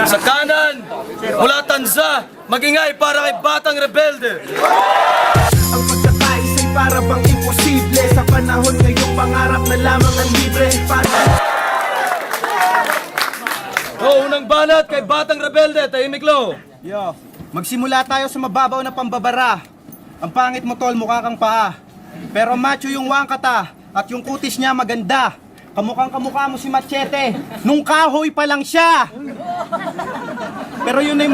Sa kanan, mula Tanza, magingay para kay Batang Rebelde. Ang pagkakaisa'y para bang imposible. Sa panahon ngayong pangarap na lamang ang libre. Unang banat kay Batang Rebelde, tahimik lo. Yo, magsimula tayo sa mababaw na pambabara. Ang pangit mo tol, mukha kang paa. Pero macho yung wangkata at yung kutis niya maganda. Kamukhang kamukha mo si Machete. Nung kahoy pa lang siya. Pero yun ay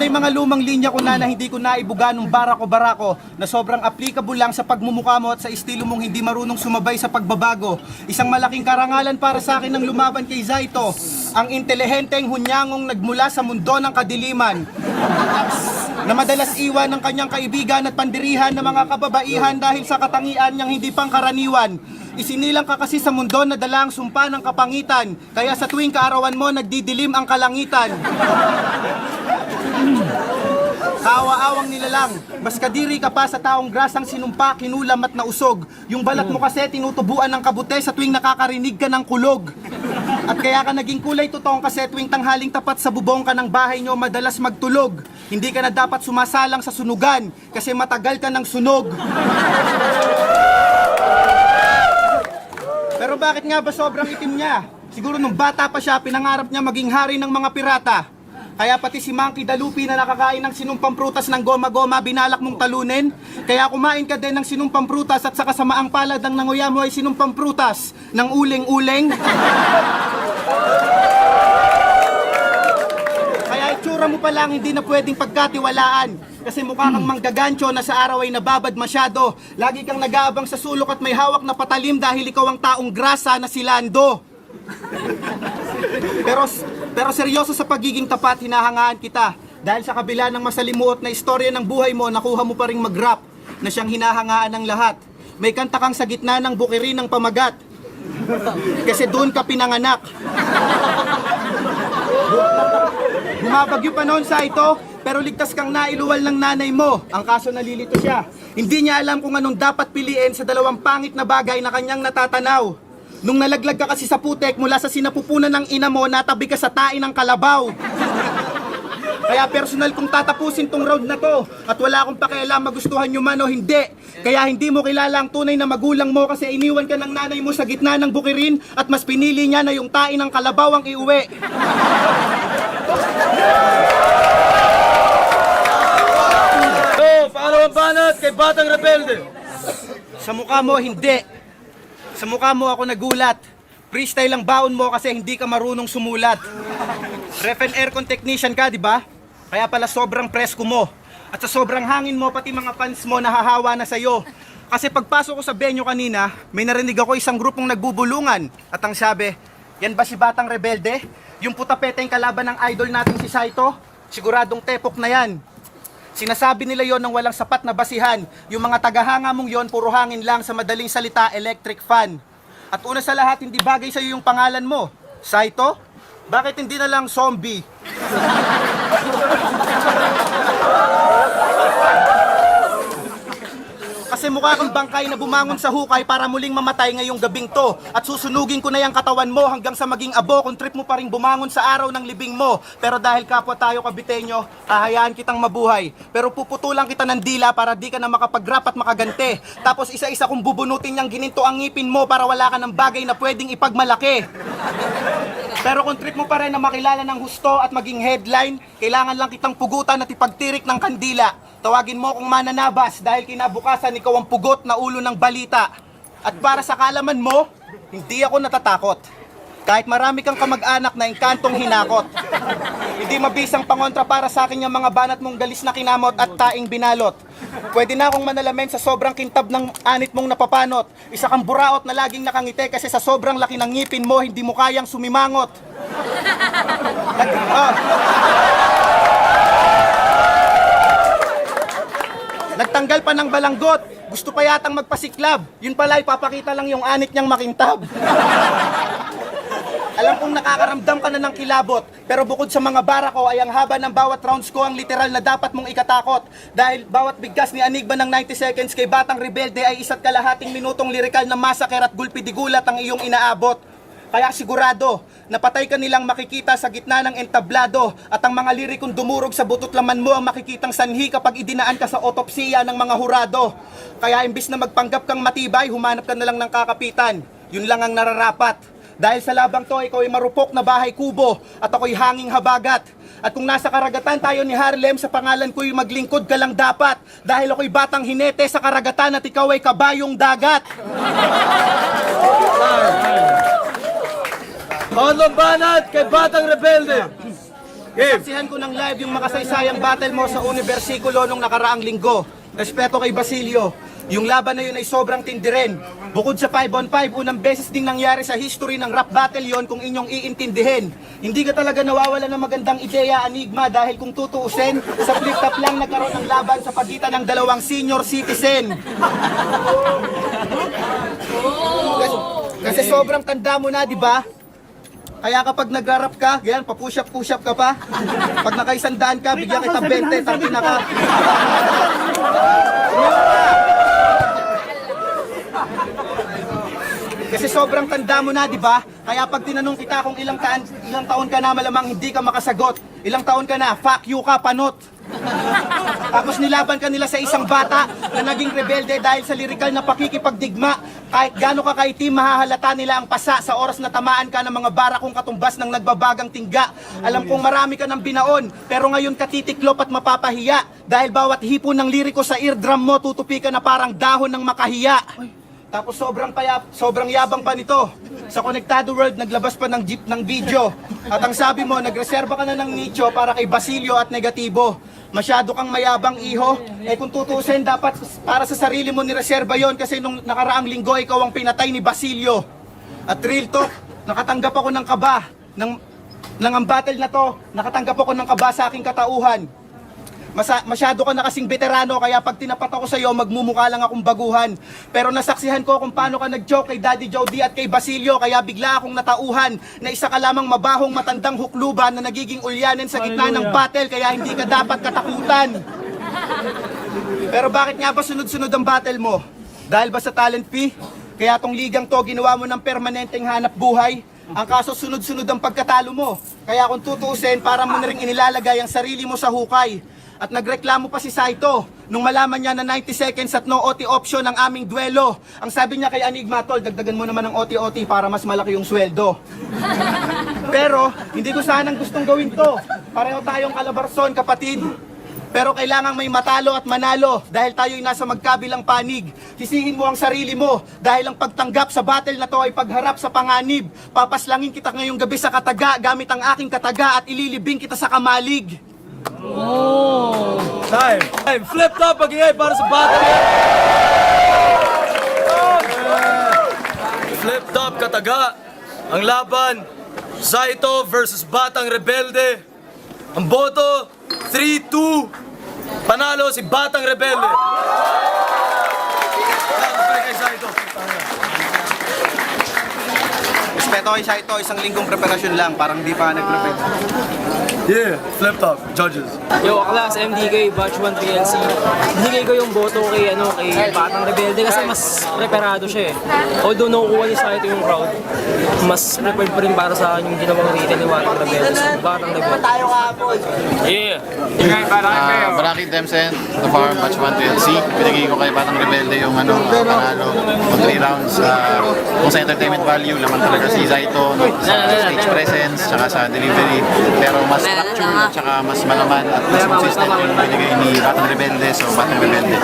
mga lumang linya ko na hindi ko naibuga nung barako na sobrang applicable lang sa pagmumukha mo at sa estilo mong hindi marunong sumabay sa pagbabago. Isang malaking karangalan para sa akin ng lumaban kay Zaito, ang intelihenteng hunyangong nagmula sa mundo ng kadiliman, na madalas iwan ng kanyang kaibigan at pandirihan ng mga kababaihan dahil sa katangian niyang hindi pangkaraniwan. Isinilang ka kasi sa mundo na dala ang sumpa ng kapangitan, kaya sa tuwing kaarawan mo nagdidilim ang kalangitan. Kawa-awang nilalang, mas kadiri ka pa sa taong grasang sinumpa, kinulam at nausog. Yung balat mo kasi tinutubuan ng kabute sa tuwing nakakarinig ka ng kulog. At kaya ka naging kulay tutong kasi tuwing tanghaling tapat sa bubong ka ng bahay nyo madalas magtulog. Hindi ka na dapat sumasalang sa sunugan kasi matagal ka ng sunog. Pero bakit nga ba sobrang itim niya? Siguro nung bata pa siya, pinangarap niya maging hari ng mga pirata. Kaya pati si Monkey Dalupi na nakakain ng sinumpang prutas ng goma-goma, binalak mong talunin. Kaya kumain ka din ng sinumpang prutas at sa kasamaang palad ng nanguya mo ay sinumpang prutas ng uling-uling. Kaya itsura mo pa lang hindi na pwedeng pagkatiwalaan. Kasi mukha kang manggagancho na sa araw ay nababad masyado. Lagi kang nag-aabang sa sulok at may hawak na patalim dahil ikaw ang taong grasa na si Lando. Pero seryoso sa pagiging tapat, hinahangaan kita. Dahil sa kabila ng masalimuot na istorya ng buhay mo, nakuha mo pa ring mag-rap na siyang hinahangaan ng lahat. May kanta kang sa gitna ng bukirin ng pamagat. Kasi doon ka pinanganak. Bumabagyo pa noon sa ito, pero ligtas kang nailuwal ng nanay mo. Ang kaso nalilito siya. Hindi niya alam kung anong dapat piliin sa dalawang pangit na bagay na kanyang natatanaw. Nung nalaglag ka kasi sa putek mula sa sinapupunan ng ina mo, natabi ka sa tain ng kalabaw. Kaya personal kong tatapusin tong round na to. At wala akong pakialam magustuhan nyo man o hindi. Kaya hindi mo kilala ang tunay na magulang mo kasi iniwan ka ng nanay mo sa gitna ng bukirin at mas pinili niya na yung tain ng kalabaw ang iuwi. Pangalawang banat kay Batang Rebelde. Sa mukha mo, hindi. Sa mukha mo ako nagulat. Freestyle ang baon mo kasi hindi ka marunong sumulat. Ref and aircon technician ka, di ba? Kaya pala sobrang presko mo. At sa sobrang hangin mo, pati mga fans mo nahahawa na sa'yo. Kasi pagpasok ko sa venue kanina, may narinig ako isang grupong nagbubulungan. At ang sabi, yan ba si Batang Rebelde? Yung putapeteng kalaban ng idol natin si Saito? Siguradong tepok na yan. Sinasabi nila yon ng walang sapat na basihan. Yung mga tagahanga mong yon, puro hangin lang, sa madaling salita, electric fan. At una sa lahat, hindi bagay sa'yo yung pangalan mo. Saito? Bakit hindi na lang zombie? Kasi mukha kang bangkay na bumangon sa hukay para muling mamatay ngayong gabing to. At susunugin ko na yung katawan mo hanggang sa maging abo kung trip mo pa rin bumangon sa araw ng libing mo. Pero dahil kapwa tayo Kabitenyo, hahayaan kitang mabuhay. Pero puputulan kita ng dila para di ka na makapag-rap at makagante. Tapos isa-isa kong bubunutin niyang gininto ang ngipin mo para wala ka ng bagay na pwedeng ipagmalaki. Pero kung trip mo pa rin na makilala ng husto at maging headline, kailangan lang kitang pugutan at ipagtirik ng kandila. Tawagin mo kung mananabas dahil kinabukasan ikaw ang pugot na ulo ng balita. At para sa kalaman mo, hindi ako natatakot. Kahit marami kang kamag-anak na engkantong hinakot. Hindi mabisang pangontra para sa akin yung mga banat mong galis na kinamot at taing binalot. Pwede na akong manalamin sa sobrang kintab ng anit mong napapanot. Isa kang buraot na laging nakangiti kasi sa sobrang laki ng ngipin mo, hindi mo kayang sumimangot. Nagtanggal pa ng balanggot. Gusto pa yatang magpasiklab. Yun pala, ipapakita lang yung anit niyang makintab. Alam kong nakakaramdam ka na ng kilabot, pero bukod sa mga bara ko ay ang haba ng bawat rounds ko ang literal na dapat mong ikatakot. Dahil bawat bigkas ni Anigba ng 90 seconds kay Batang Rebelde ay isa't kalahating minutong lirikal na masaker at gulpi-digulat ang iyong inaabot. Kaya sigurado, napatay ka nilang makikita sa gitna ng entablado at ang mga lirikong dumurog sa butot laman mo ang makikitang sanhi kapag idinaan ka sa otopsiya ng mga hurado. Kaya imbis na magpanggap kang matibay, humanap ka na lang ng kakapitan. Yun lang ang nararapat. Dahil sa labang to, ikaw ay marupok na bahay kubo at ako'y hanging habagat. At kung nasa karagatan tayo ni Harlem, sa pangalan ko'y maglingkod ka lang dapat. Dahil ako'y batang hinete sa karagatan at ikaw ay kabayong dagat. Mga banat kay Batang Rebelde. Game. Saksihan ko ng live yung makasaysayang battle mo sa universikulo nung nakaraang linggo. Respeto kay Basilio. Yung laban na yun ay sobrang tindi rin. Bukod sa 5-on-5, unang beses ding nangyari sa history ng rap battle yon kung inyong iintindihin. Hindi ka talaga nawawala ng magandang ideya, Enigma, dahil kung tutuusin, sa flip-top lang nagkaroon ng laban sa pagitan ng dalawang senior citizen. Kasi sobrang tanda mo na, di ba? Kaya kapag nagrarap ka, ganyan, pa-push up ka pa. Pag nakaisandaan ka, bigyan kita 20, tangina ka. Kasi sobrang tanda mo na, di ba? Kaya pag tinanong kita kung ilang taon ka na, malamang hindi ka makasagot. Ilang taon ka na, fuck you ka, panot. Tapos nilaban ka nila sa isang bata na naging rebelde dahil sa lirikal na pakikipagdigma. Kahit gaano ka kaitim, mahahalata nila ang pasa sa oras na tamaan ka ng mga barakong katumbas ng nagbabagang tingga. Alam kong marami ka ng binaon, pero ngayon ka titiklop at mapapahiya. Dahil bawat hipon ng liriko sa eardrum mo, tutupi ka na parang dahon ng makahiya. Tapos sobrang yabang pa nito. Sa Konektado World, naglabas pa ng jeep ng video. At ang sabi mo, nagreserba ka na ng nicho para kay Basilio at negatibo. Masyado kang mayabang, iho. Eh kung tutusin, dapat para sa sarili mo nireserba yon kasi nung nakaraang linggo, ikaw ang pinatay ni Basilio. At real talk, nakatanggap ako ng kaba. Ang battle na to, nakatanggap ako ng kaba sa aking katauhan. Masyado ka na kasing veterano, kaya pag tinapat ako sa iyo, magmumukha lang akong baguhan. Pero nasaksihan ko kung paano ka nag-joke kay Daddy Jody at kay Basilio, kaya bigla akong natauhan na isa ka lamang mabahong matandang hukluban na nagiging ulyanin sa gitna ng battle, kaya hindi ka dapat katakutan. Pero bakit nga ba sunod-sunod ang battle mo? Dahil ba sa talent fee? Kaya tong ligang to, ginawa mo ng permanenteng hanap buhay? Ang kaso sunod-sunod ang pagkatalo mo. Kaya kung tutuusin, para mo na rin inilalagay ang sarili mo sa hukay. At nagreklamo pa si Saito nung malaman niya na 90 seconds at no OT option ang aming duelo. Ang sabi niya kay Enigma, tol, dagdagan mo naman ng OT para mas malaki yung sweldo. Pero hindi ko sanang gustong gawin to. Pareho tayong kalabarson, kapatid. Pero kailangan may matalo at manalo dahil tayo'y nasa magkabilang panig. Sisihin mo ang sarili mo dahil ang pagtanggap sa battle na to ay pagharap sa panganib. Papaslangin kita ngayong gabi sa kataga gamit ang aking kataga at ililibing kita sa kamalig. Time. Flip top, magingay para sa Batang. Flip top, kataga. Ang laban, Saito versus Batang Rebelde. Ang boto, 3-2. Panalo si Batang Rebelde. Kay Saito. Respeto kay Saito, isang linggong preparasyon lang, parang di pa nag-prepare. Yeah, flip top, judges. Yo, Aklas, MDK, Batch 1 PLC. Binigay ko yung boto kay Batang Rebelde kasi mas preparado siya eh. Although nakukuha ni Saito yung crowd, mas prepared pa rin para sa akin yung ginawang written ni Batang Rebelde. So, Batang Rebelde. Yeah! Baraki Demsen, the farm, Batch 1 PLC. Pinagiging ko kay Batang Rebelde yung panalo ng 3 rounds. Kung sa entertainment value, laman talaga si Saito, sa stage presence, tsaka sa delivery. Pero mas structure, tsaka mas malaman at mas consistent yung binigay ni Batang Rebelde. So, Batang Rebelde.